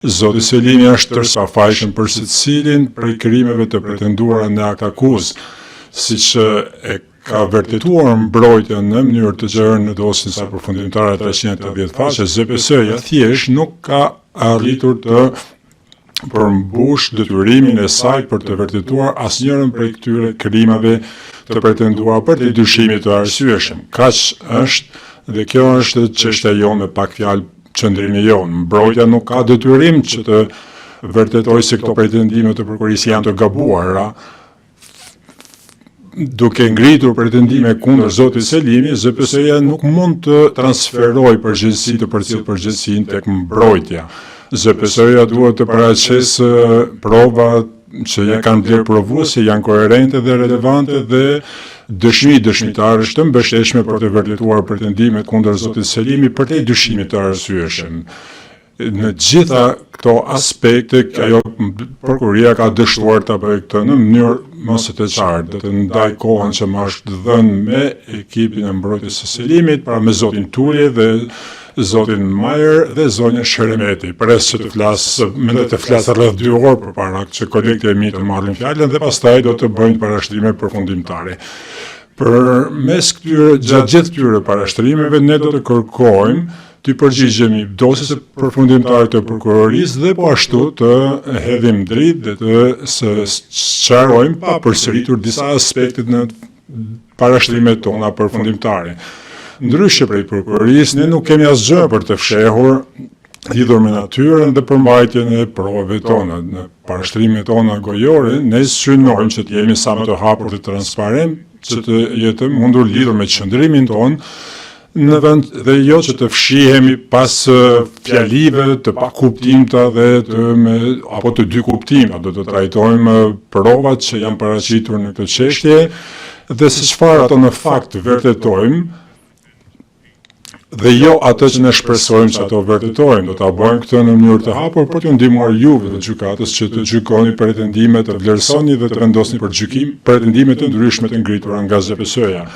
Zoti Selimi është tërësafajshëm për secilin prej krimeve të pretenduara në akt akuzë, siç e ka vërtetuar mbrojtja në mënyrë të gjerë në dosjen sa përfundimtare 380 faqe. ZPS-ja thjesht nuk ka arritur të përmbush detyrimin e saj për të vërtetuar asnjërin prej këtyre krimeve të pretenduar për të dyshimit të arsyeshëm. Kaq është, dhe kjo është çështja jonë me pak fjalë qëndrimi jonë. Mbrojtja nuk ka detyrim që të vërtetoj se këto pretendime të prokurisë janë të gabuara. Duke ngritur pretendime kundër zotit Selimi, ZPS-ja nuk mund të transferoj përgjegjësi të përcjell përgjegjësinë tek mbrojtja. ZPS-ja duhet të paraqesë prova që ja kanë vlerë provuese, janë koherente dhe relevante dhe dëshmitarësh të mbështetshme për të vërtetuar pretendimet kundër zotit Selimi për te dyshimit të arsyeshëm. Në gjitha këto aspekte, ajo prokuria ka dështuar të bëjë këtë në mënyrë mos të qartë, dhe të ndaj kohën që më është dhënë me ekipin e mbrojtjes së Selimit, pra me zotin Tulje dhe zotin Majer dhe zonjën Sheremeti. Pres që të flasë, mendoj të flasë rreth 2 orë përpara që kolegët e mi të marrin fjalën dhe pastaj do të bëjnë parashtrime përfundimtare. Përmes gjatë gjithë këtyre parashtrimeve ne do të kërkojmë të përgjigjemi dosjes së përfundimtare të prokurorisë dhe po ashtu të hedhim dritë dhe të sqarojmë pa përsëritur disa aspekte në parashtrimet tona përfundimtare. Ndryshe prej prokurorisë, ne nuk kemi asgjë për të fshehur lidhur me natyrën dhe përmbajtjen e provave tona. Në parashtrimet tona gojore, ne synojmë që të jemi sa më të hapur dhe transparent, që të jetë mundur lidhur me qëndrimin tonë në vend dhe jo që të fshihemi pas fjalive të pakuptimta dhe apo të dy kuptimta. Do të trajtojmë provat që janë paraqitur në këtë çështje dhe se çfarë ato në fakt vërtetojmë dhe jo atë që ne shpresojmë që ato vërtetojnë. Do ta bëjmë këtë në mënyrë të hapur për t'ju ndihmuar juve të gjykatës që të gjykoni pretendime, të vlerësoni dhe të vendosni për gjykim pretendime të ndryshme të ngritura nga ZPS-ja.